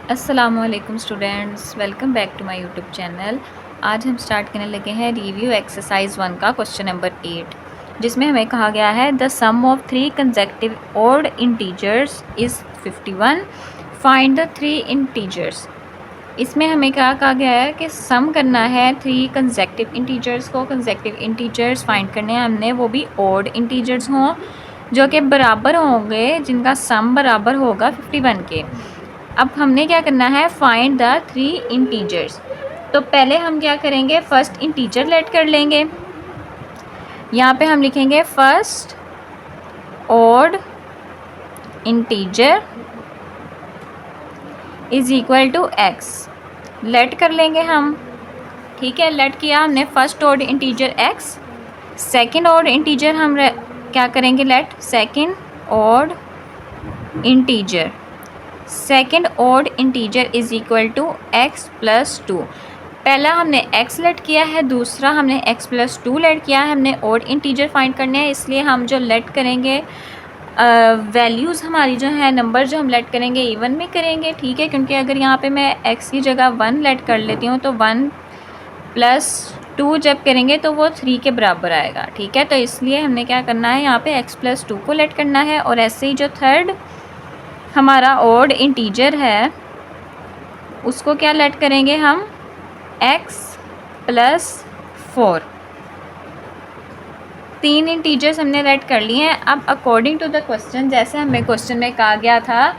अस्सलामुअलैकुम students, welcome back to my YouTube channel. आज हम स्टार्ट करने लगे हैं रिव्यू एक्सरसाइज 1 का क्वेश्चन नंबर 8, जिसमें हमें कहा गया है the sum of 3 consecutive odd integers is 51, find the 3 integers. इसमें हमें क्या कहा गया है कि सम करना है 3 कंसेक्यूटिव इंटीजर्स को। कंसेक्यूटिव इंटीजर्स फाइंड करने हैं हमने, वो भी ऑड इंटीजर्स हों जो कि बराबर होंगे, जिनका सम बराबर होगा 51 के। अब हमने क्या करना है, फाइंड द 3 इंटीजर्स। तो पहले हम क्या करेंगे, फर्स्ट इंटीजर लेट कर लेंगे। यहाँ पे हम लिखेंगे first odd integer is equal to x. Let कर लेंगे हम, ठीक है। लेट किया हमने first odd integer x. Second odd integer हम क्या करेंगे, let second odd integer. Second odd integer is equal to x plus 2। पहला हमने x लेट किया है, दूसरा हमने x प्लस 2 लेट किया है। हमने ऑड इंटीजर फाइंड करने हैं, इसलिए हम जो लेट करेंगे वैल्यूज़ हमारी जो है, नंबर जो हम लेट करेंगे इवन में करेंगे, ठीक है। क्योंकि अगर यहाँ पे मैं x की जगह 1 लेट कर लेती हूँ तो 1 प्लस 2 जब करेंगे तो वो 3 के बराबर आएगा, ठीक है। तो इसलिए हमने क्या करना है, यहाँ पे x प्लस 2 को लेट करना है। और ऐसे ही जो थर्ड हमारा ऑड इंटीजर है उसको क्या लेट करेंगे हम, x प्लस 4। 3 इंटीजर्स हमने लेट कर लिए हैं। अब अकॉर्डिंग टू द क्वेश्चन, जैसे हमें क्वेश्चन में कहा गया था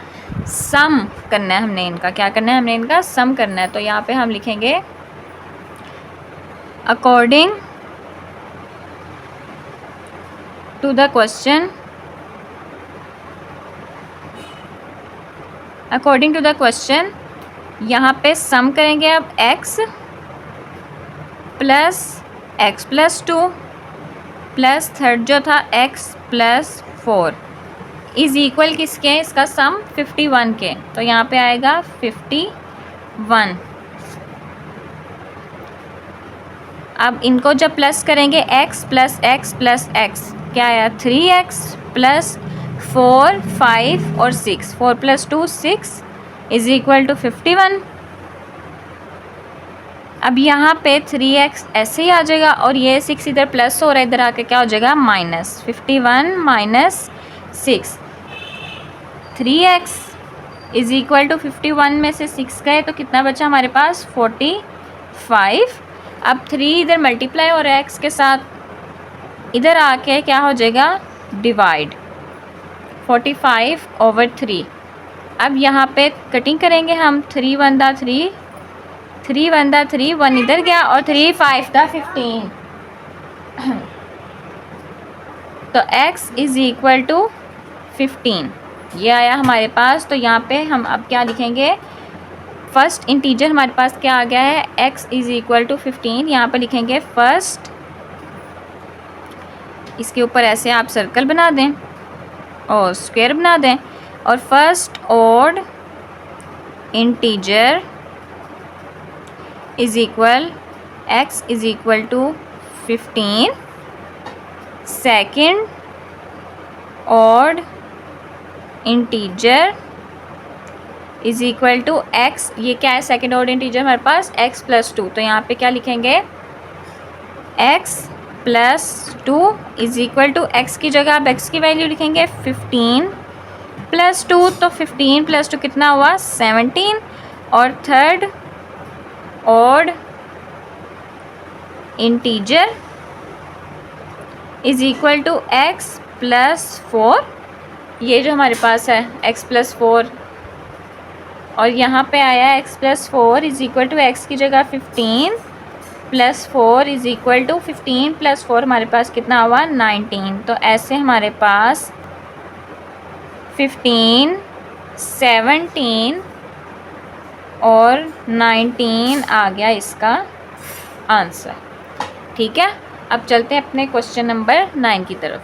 सम करना है हमने इनका, क्या करना है, हमने इनका सम करना है। तो यहाँ पे हम लिखेंगे according to the question, according to the question यहाँ पे सम करेंगे अब x प्लस 2 प्लस थर्ड जो था x प्लस 4 इज़ इक्वल किसके हैं, इसका सम 51 के। तो यहाँ पे आएगा 51। अब इनको जब प्लस करेंगे x प्लस x क्या आया, 3x प्लस 4 5 और 6, 4 प्लस 2 6 इज़ इक्वल टू 51। अब यहाँ पे 3x ऐसे ही आ जाएगा और ये 6 इधर प्लस हो रहा है, इधर आके क्या हो जाएगा minus. 51 minus 6, 3x is equal to 51 में से 6 गए तो कितना बचा हमारे पास, 45। अब 3 इधर मल्टीप्लाई हो रहा है x के साथ, इधर आके क्या हो जाएगा डिवाइड, 45/3। अब यहाँ पे कटिंग करेंगे हम, 3 1 दा 3, 3 1 दा 3, 1 इधर गया और 3 5 दा 15। तो x इज़ इक्वल टू 15 ये आया हमारे पास। तो यहाँ पे हम अब क्या लिखेंगे, फर्स्ट इंटीजर हमारे पास क्या आ गया है, x इज़ इक्वल टू 15। यहाँ पे लिखेंगे फर्स्ट, इसके ऊपर ऐसे आप सर्कल बना दें और स्क्वायर बना दें, और first odd integer is equal x is equal to 15। Second odd integer is equal to x, ये क्या है, सेकेंड ऑड इंटीजर हमारे पास x प्लस 2। तो यहाँ पे क्या लिखेंगे, x plus 2 is equal to x की जगह अब x की वैल्यू लिखेंगे 15 प्लस 2, तो 15 प्लस 2 कितना हुआ, 17। और third odd integer is equal to x plus 4, ये जो हमारे पास है x प्लस 4, और यहाँ पे आया x plus 4 is equal to x की जगह 15 plus 4 is equal to 15 plus 4 हमारे पास कितना हुआ, 19। तो ऐसे हमारे पास 15 17 और 19 आ गया इसका आंसर, ठीक है। अब चलते हैं अपने क्वेश्चन नंबर 9 की तरफ।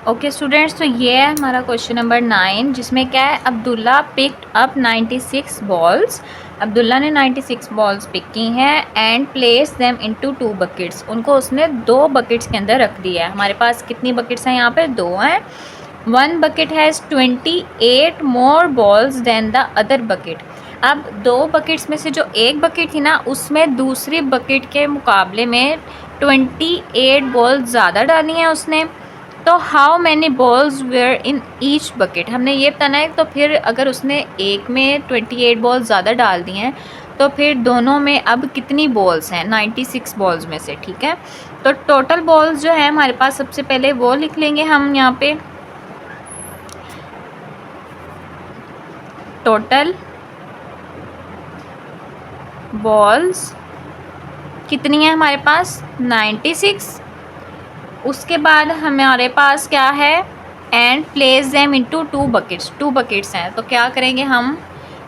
ओके स्टूडेंट्स, तो ये है हमारा क्वेश्चन नंबर 9, जिसमें क्या है, Abdullah picked up 96 balls. Abdullah ने 96 बॉल्स पिक की हैं and place them into 2 buckets. उनको उसने 2 बकेट्स के अंदर रख दिया है। हमारे पास कितनी बकेट्स हैं, यहाँ पे 2 हैं। One bucket has 28 more balls than the other bucket. अब दो बकेट्स में से जो एक बकेट थी ना, उसमें दूसरी बकेट के मुकाबले में 28 बॉल्स ज़्यादा डाली हैं उसने। तो how many balls were in each bucket, हमने ये बताना है। तो फिर अगर उसने एक में 28 बॉल्स ज़्यादा डाल दी हैं तो फिर दोनों में अब कितनी बॉल्स हैं, 96 बॉल्स में से। ठीक है, तो टोटल बॉल्स जो है हमारे पास, सबसे पहले वो लिख लेंगे हम यहाँ पे। टोटल बॉल्स कितनी है हमारे पास, 96। उसके बाद हमारे पास क्या है, and place them into two buckets. Two buckets हैं तो क्या करेंगे हम,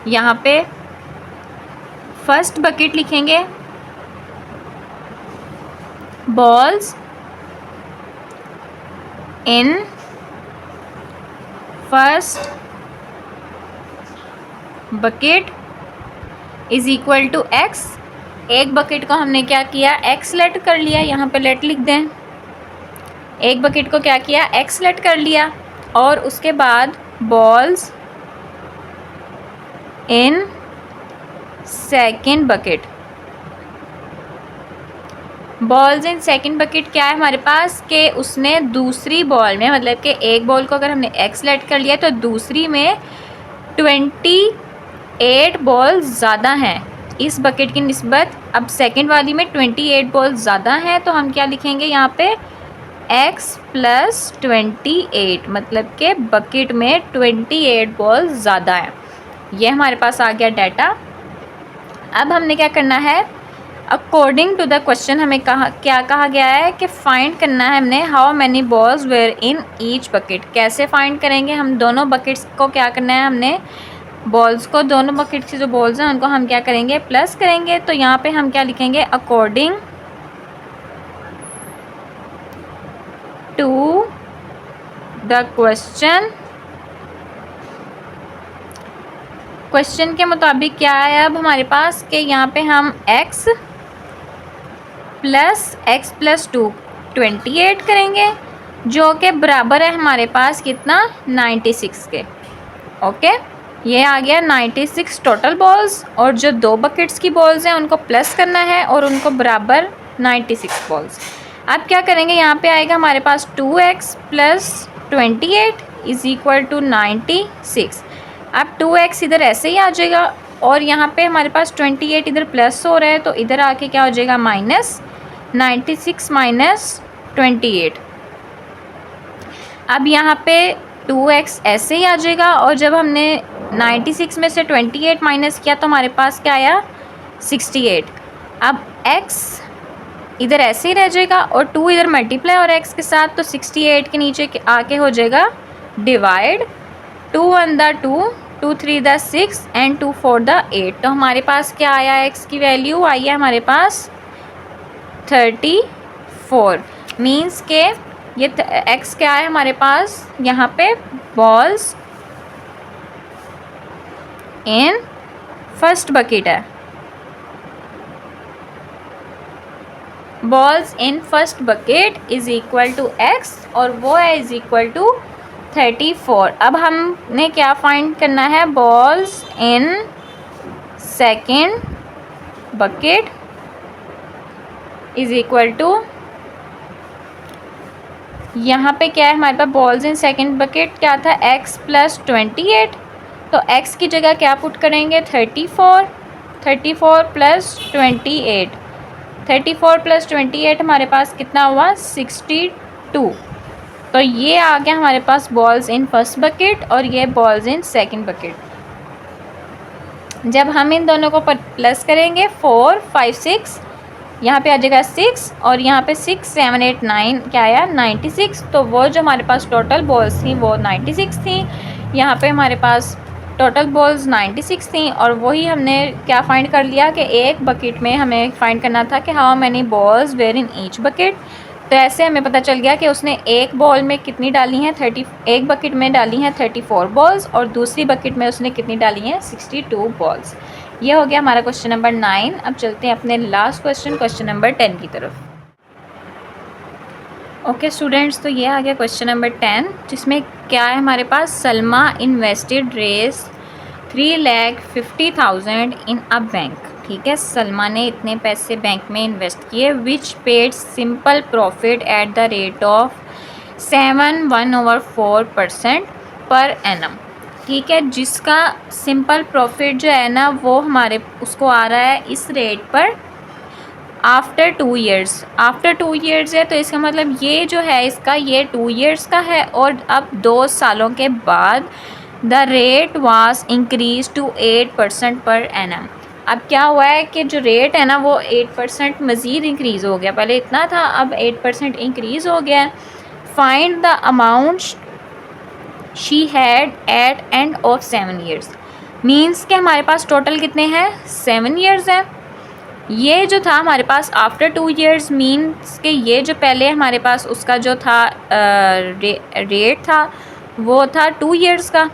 यहाँ पे फर्स्ट बकेट लिखेंगे balls in first bucket is equal to x. एक बकेट को हमने क्या किया, एक्स लेट कर लिया, यहाँ पे लेट लिख दें। एक बकेट को क्या किया, एक्स लेट कर लिया। और उसके बाद balls in second bucket. Balls in second bucket क्या है हमारे पास, कि उसने दूसरी बॉल में, मतलब कि एक बॉल को अगर हमने एक्स लेट कर लिया तो दूसरी में 28 बॉल्स ज़्यादा हैं इस बकेट की निस्बत। अब सेकंड वाली में 28 बॉल्स ज़्यादा हैं तो हम क्या लिखेंगे यहाँ पे, x + 28, मतलब कि बकेट में 28 बॉल्स ज़्यादा हैं। ये हमारे पास आ गया डाटा। अब हमने क्या करना है, अकॉर्डिंग टू द क्वेश्चन हमें क्या कहा गया है कि फाइंड करना है हमने, how many balls were in each bucket. कैसे फाइंड करेंगे हम, दोनों बकेट्स को क्या करना है हमने, बॉल्स को, दोनों बकेट्स की जो बॉल्स हैं उनको हम क्या करेंगे, प्लस करेंगे। तो यहाँ पे हम क्या लिखेंगे, अकॉर्डिंग टू द क्वेश्चन के मुताबिक क्या है अब हमारे पास, कि यहाँ पे हम x + 2 28 करेंगे, जो कि बराबर है हमारे पास कितना, 96 के। ओके, ये आ गया 96 टोटल बॉल्स। और जो दो बकेट्स की बॉल्स हैं उनको प्लस करना है और उनको बराबर 96 बॉल्स। अब क्या करेंगे, यहाँ पे आएगा हमारे पास 2x + 28 इज इक्वल टू 96। अब 2x इधर ऐसे ही आ जाएगा और यहाँ पे हमारे पास 28 इधर प्लस हो रहा है तो इधर आके क्या हो जाएगा, -96 - 28। अब यहाँ पे 2x ऐसे ही आ जाएगा और जब हमने 96 में से 28 माइनस किया तो हमारे पास क्या आया, 68। अब x इधर ऐसे ही रह जाएगा और 2 इधर मल्टीप्लाई और x के साथ, तो 68 के नीचे आके हो जाएगा डिवाइड। 2 × 1 = 2, 2 × 3 = 6 एंड 2 × 4 = 8। तो हमारे पास क्या आया, x की वैल्यू आई है हमारे पास 34। मीन्स के ये x क्या है हमारे पास, यहाँ पे बॉल्स इन फर्स्ट बकेट है, balls in first bucket is equal to x और वो है इज इक्वल टू 34। अब हमने क्या फाइंड करना है, balls in second bucket is equal to, यहाँ पे क्या है हमारे पास, बॉल्स इन सेकेंड बकेट क्या था, x + 28। तो x की जगह क्या पुट करेंगे, 34 + 28। 34 + 28 हमारे पास कितना हुआ, 62। तो ये आ गया हमारे पास बॉल्स इन फर्स्ट बकेट और ये बॉल्स इन सेकंड बकेट। जब हम इन दोनों को प्लस करेंगे, 4 5 6, यहाँ पे आ जाएगा 6 और यहाँ पे 6 7 8 9 क्या आया, 96। तो वो जो हमारे पास टोटल बॉल्स थी वो 96 थी। यहाँ पे हमारे पास टोटल बॉल्स 96 थी और वही हमने क्या फाइंड कर लिया कि एक बकेट में हमें फाइंड करना था कि how many balls were in each bucket. तो ऐसे हमें पता चल गया कि उसने एक बॉल में कितनी डाली हैं, एक बकेट में डाली हैं 34 बॉल्स और दूसरी बकेट में उसने कितनी डाली हैं, 62 बॉल्स। ये हो गया हमारा क्वेश्चन नंबर 9। अब चलते हैं अपने लास्ट क्वेश्चन नंबर 10 की तरफ। ओके स्टूडेंट्स, तो ये आ गया क्वेश्चन नंबर 10, जिसमें क्या है हमारे पास, सलमा इन्वेस्टेड रेस 3,50,000 इन अ बैंक। ठीक है, सलमा ने इतने पैसे बैंक में इन्वेस्ट किए, which paid simple profit at the rate of 7/1/4% per annum. ठीक है, जिसका सिंपल प्रॉफिट जो है ना वो हमारे उसको आ रहा है इस रेट पर आफ्टर 2 ईयर्स। आफ्टर 2 ईयर्स है तो इसका मतलब ये जो है इसका ये 2 ईयर्स का है, और अब 2 सालों के बाद the rate was increase to 8% per annum. अब क्या हुआ है कि जो रेट है ना वो 8% मज़ीद इंक्रीज़ हो गया, पहले इतना था अब 8% इंक्रीज़ हो गया। Find the amount she had at end of 7 years. Means के हमारे पास टोटल कितने हैं, 7 ईयर्स हैं। ये जो था हमारे पास आफ्टर 2 ईयर्स, मीन्स के ये जो पहले हमारे पास उसका जो था रेट था वो था 2 ईयर्स का।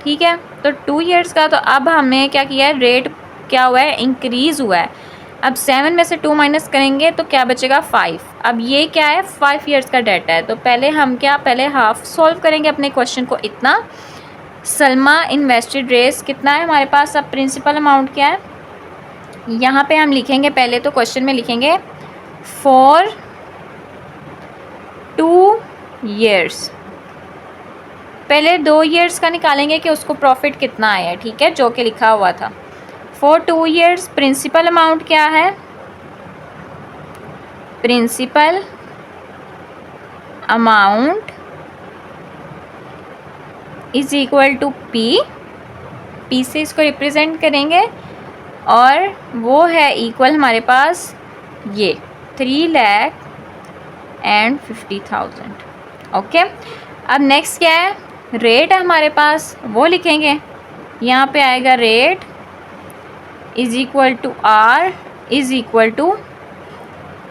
ठीक है, तो 2 ईयर्स का, तो अब हमने क्या किया है, रेट क्या हुआ है, इंक्रीज़ हुआ है। अब 7 में से 2 माइनस करेंगे तो क्या बचेगा, 5। अब ये क्या है, 5 ईयर्स का डाटा है, तो पहले हम क्या, पहले हाफ सॉल्व करेंगे अपने क्वेश्चन को। इतना सलमा इन्वेस्टेड रेस कितना है हमारे पास, अब प्रिंसिपल अमाउंट क्या है यहाँ पे हम लिखेंगे, पहले तो क्वेश्चन में लिखेंगे फॉर 2 ईयर्स। पहले 2 ईयर्स का निकालेंगे कि उसको प्रॉफिट कितना आया, ठीक है, जो कि लिखा हुआ था फॉर 2 ईयर्स। प्रिंसिपल अमाउंट क्या है, principal amount is equal to P, P से इसको रिप्रेजेंट करेंगे, और वो है इक्वल हमारे पास ये 3,50,000। ओके, अब नेक्स्ट क्या है, रेट है हमारे पास, वो लिखेंगे। यहाँ पे आएगा rate is equal to R is equal to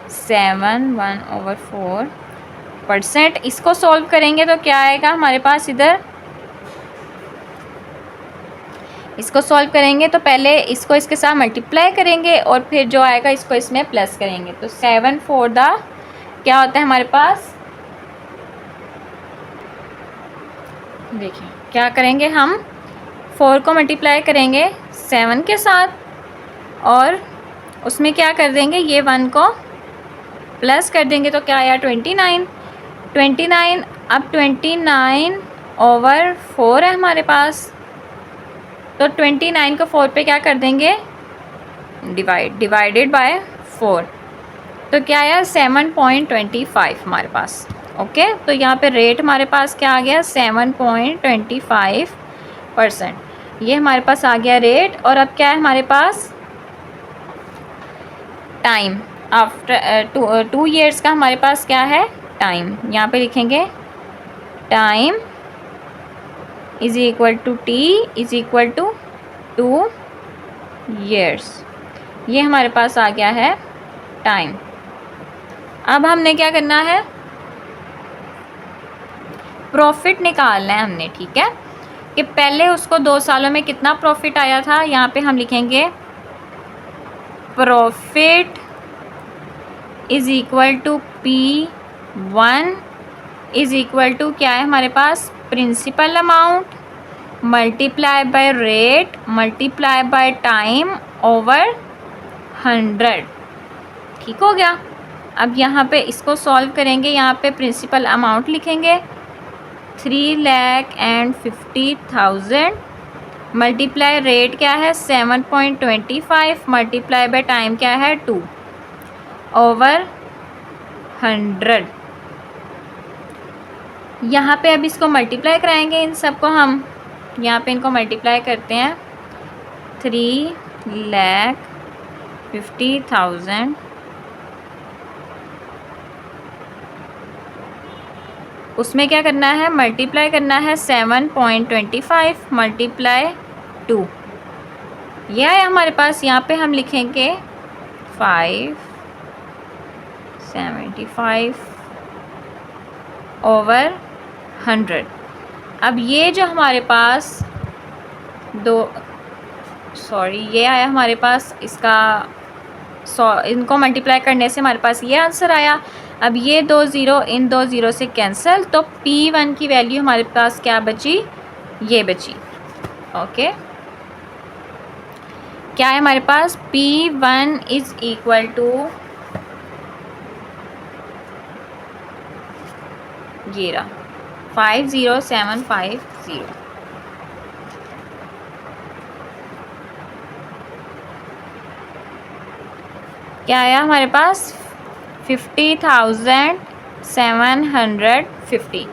7/1/4%। इसको सॉल्व करेंगे तो क्या आएगा हमारे पास, इधर इसको सॉल्व करेंगे तो पहले इसको इसके साथ मल्टीप्लाई करेंगे और फिर जो आएगा इसको इसमें प्लस करेंगे, तो 7 4 द क्या होता है हमारे पास, देखिए क्या करेंगे हम, 4 को मल्टीप्लाई करेंगे 7 के साथ और उसमें क्या कर देंगे, ये 1 को प्लस कर देंगे, तो क्या आया 29। अब 29/4 है हमारे पास, तो 29 को 4 पे क्या कर देंगे, डिवाइडेड बाय 4, तो क्या आया 7.25 हमारे पास। ओके, तो यहाँ पे रेट हमारे पास क्या आ गया, 7.25%। ये हमारे पास आ गया रेट, और अब क्या है हमारे पास, टाइम आफ्टर 2 ईयर्स का हमारे पास क्या है, टाइम। यहाँ पे लिखेंगे time is equal to T is equal to 2 years. ये हमारे पास आ गया है टाइम। अब हमने क्या करना है, प्रॉफिट निकालना है हमने। ठीक है, कि पहले उसको 2 सालों में कितना प्रॉफिट आया था, यहाँ पे हम लिखेंगे profit is equal to P1 is equal to क्या है हमारे पास, principal amount multiply by rate multiply by time over 100। ठीक हो गया। अब यहाँ पे इसको सॉल्व करेंगे, यहाँ पे प्रिंसिपल अमाउंट लिखेंगे 3,50,000 मल्टीप्लाई रेट क्या है 7.25 मल्टीप्लाई बाय टाइम क्या है 2 ओवर 100। यहाँ पे अब इसको मल्टीप्लाई कराएंगे, इन सब को हम यहाँ पे इनको मल्टीप्लाई करते हैं 3,50,000 उसमें क्या करना है, मल्टीप्लाई करना है 7.25 मल्टीप्लाई 2, यह है हमारे पास। यहाँ पे हम लिखेंगे 575 ओवर 100। अब ये जो हमारे पास ये आया हमारे पास, इसका इनको मल्टीप्लाई करने से हमारे पास ये आंसर आया। अब ये 2 ज़ीरो इन 2 ज़ीरो से कैंसिल, तो P1 की वैल्यू हमारे पास क्या बची, ये बची। ओके, क्या है हमारे पास, P1 इज़ इक्वल टू ये रहा 50750। क्या आया हमारे पास, 50,750।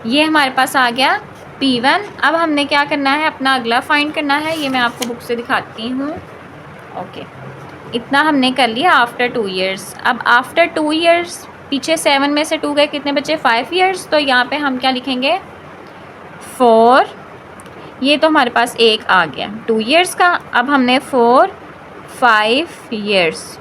ये हमारे पास आ गया P1। अब हमने क्या करना है, अपना अगला फाइंड करना है। ये मैं आपको बुक से दिखाती हूँ। ओके, इतना हमने कर लिया आफ्टर 2 ईयर्स। अब आफ्टर 2 ईयर्स, पीछे 7 में से 2 गए, कितने बचे, 5 ईयर्स। तो यहाँ पे हम क्या लिखेंगे, 4। ये तो हमारे पास एक आ गया 2 ईयर्स का। अब हमने 4 5 ईयर्स,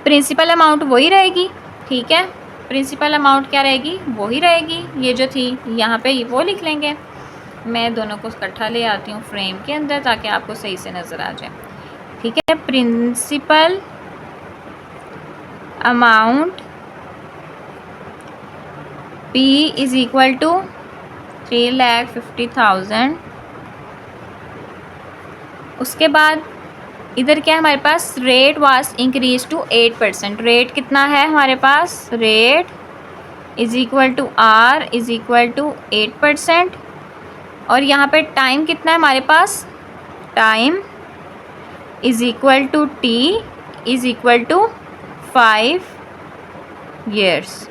प्रिंसिपल अमाउंट वही रहेगी, ठीक है। प्रिंसिपल अमाउंट क्या रहेगी, वही रहेगी, ये जो थी यहाँ पे वो लिख लेंगे। मैं दोनों को इकट्ठा ले आती हूँ फ्रेम के अंदर ताकि आपको सही से नज़र आ जाए, ठीक है। Principal amount P is equal to 3,50,000। उसके बाद इधर क्या है हमारे पास, rate was increase to 8%। Rate कितना है हमारे पास, rate is equal to R is equal to 8%। और यहाँ पे टाइम कितना है हमारे पास, time is equal to T is equal to 5 years.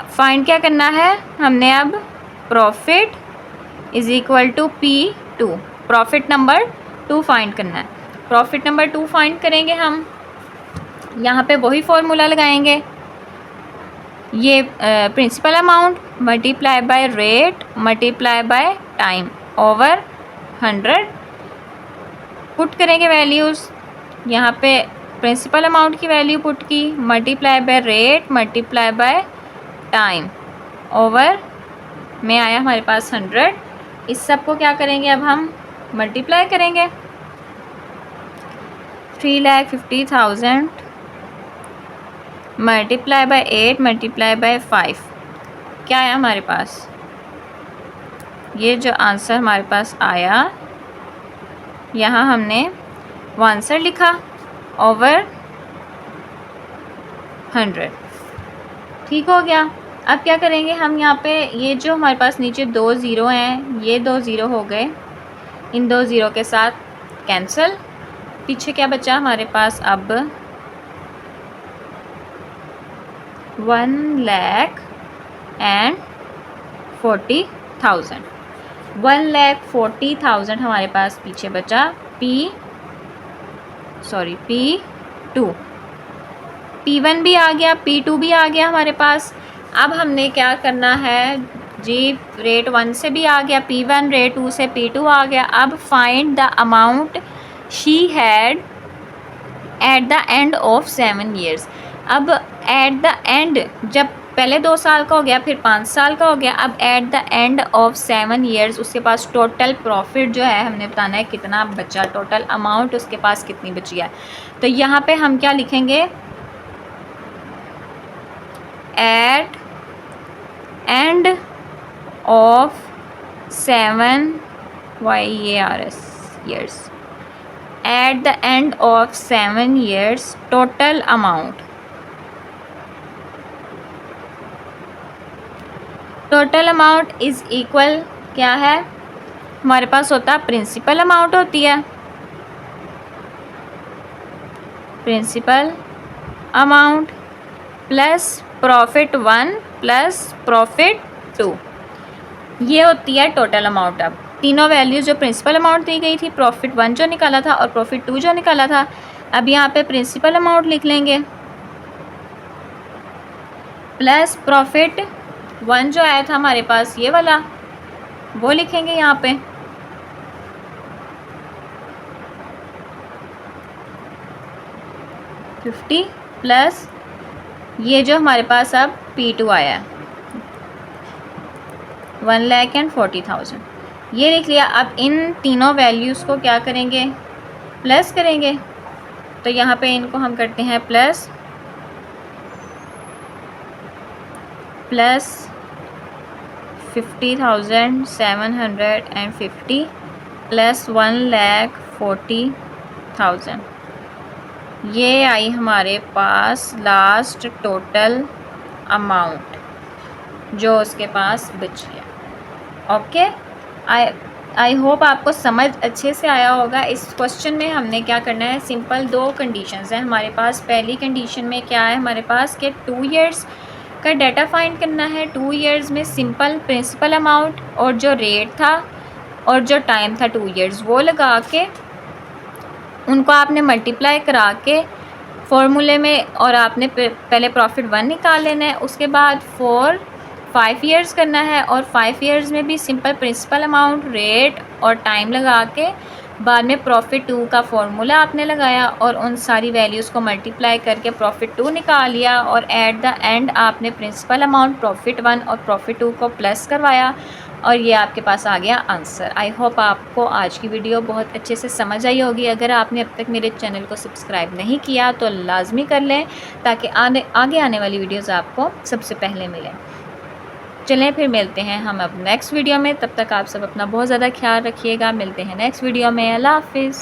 Find क्या करना है हमने, अब profit is equal to P2, profit number 2 find करना है। प्रॉफिट नंबर 2 फाइंड करेंगे हम, यहाँ पे वही फॉर्मूला लगाएंगे। ये principal amount multiply by rate multiply by time over 100। Put करेंगे वैल्यूज़, यहाँ पे प्रिंसिपल अमाउंट की वैल्यू पुट की, multiply by rate multiply by time over में आया हमारे पास 100। इस सब को क्या करेंगे, अब हम मल्टीप्लाई करेंगे। 3,50,000 मल्टीप्लाई बाय 8 मल्टीप्लाई बाय 5, क्या आया हमारे पास, ये जो आंसर हमारे पास आया, यहाँ हमने वो आंसर लिखा ओवर 100, ठीक हो गया। अब क्या करेंगे हम, यहाँ पे ये जो हमारे पास नीचे 2 ज़ीरो हैं, ये 2 ज़ीरो हो गए, इन 2 ज़ीरो के साथ कैंसिल। पीछे क्या बचा हमारे पास, अब 1,40,000। 1,40,000 हमारे पास पीछे बचा। P2, P1 भी आ गया, P2 भी आ गया हमारे पास। अब हमने क्या करना है जी, रेट 1 से भी आ गया P1, रेट 2 से P2 आ गया। अब find the amount she had at the end of 7 years. अब एट द एंड, जब पहले 2 साल का हो गया, फिर 5 साल का हो गया, अब at the end of 7 years उसके पास टोटल प्रॉफिट जो है हमने बताना है कितना बचा, टोटल अमाउंट उसके पास कितनी बची है। तो यहाँ पे हम क्या लिखेंगे, at end of 7 years, at the end of 7 years total amount is equal, क्या है हमारे पास होता है, प्रिंसिपल अमाउंट होती है, principal amount plus profit 1 plus profit 2, ये होती है टोटल अमाउंट। अब तीनों वैल्यूज़ जो प्रिंसिपल अमाउंट दी गई थी, प्रॉफिट 1 जो निकाला था और प्रॉफिट 2 जो निकाला था, अब यहाँ पे प्रिंसिपल अमाउंट लिख लेंगे प्लस प्रॉफिट 1 जो आया था हमारे पास ये वाला, वो लिखेंगे यहाँ पे। $50 प्लस ये जो हमारे पास अब P2 आया 1,40,000, ये लिख लिया। अब इन तीनों वैल्यूज़ को क्या करेंगे, प्लस करेंगे। तो यहाँ पे इनको हम करते हैं प्लस प्लस 50,750 प्लस 1,40,000, ये आई हमारे पास लास्ट टोटल अमाउंट जो उसके पास बची है। ओके, आई होप आपको समझ अच्छे से आया होगा। इस क्वेश्चन में हमने क्या करना है, सिंपल दो कंडीशंस हैं हमारे पास। पहली कंडीशन में क्या है हमारे पास कि 2 इयर्स का डाटा फाइंड करना है। 2 इयर्स में सिंपल प्रिंसिपल अमाउंट और जो रेट था और जो टाइम था 2 इयर्स, वो लगा के उनको आपने मल्टीप्लाई करा के फॉर्मूले में, और आपने पहले प्रॉफिट 1 निकाल लेना है। उसके बाद फॉर 5 इयर्स करना है, और 5 इयर्स में भी सिंपल प्रिंसिपल अमाउंट, रेट और टाइम लगा के बाद में प्रॉफिट 2 का फॉर्मूला आपने लगाया और उन सारी वैल्यूज़ को मल्टीप्लाई करके प्रॉफिट 2 निकाल लिया, और एट द एंड आपने प्रिंसिपल अमाउंट, प्रॉफिट 1 और प्रॉफिट 2 को प्लस करवाया, और ये आपके पास आ गया आंसर। आई होप आपको आज की वीडियो बहुत अच्छे से समझ आई होगी। अगर आपने अब तक मेरे चैनल को सब्सक्राइब नहीं किया तो लाजमी कर लें, ताकि आगे आने वाली वीडियोज़ आपको सबसे पहले मिलें। चलें फिर मिलते हैं हम अब नेक्स्ट वीडियो में। तब तक आप सब अपना बहुत ज़्यादा ख्याल रखिएगा। मिलते हैं नेक्स्ट वीडियो में। अल्लाह हाफिज़।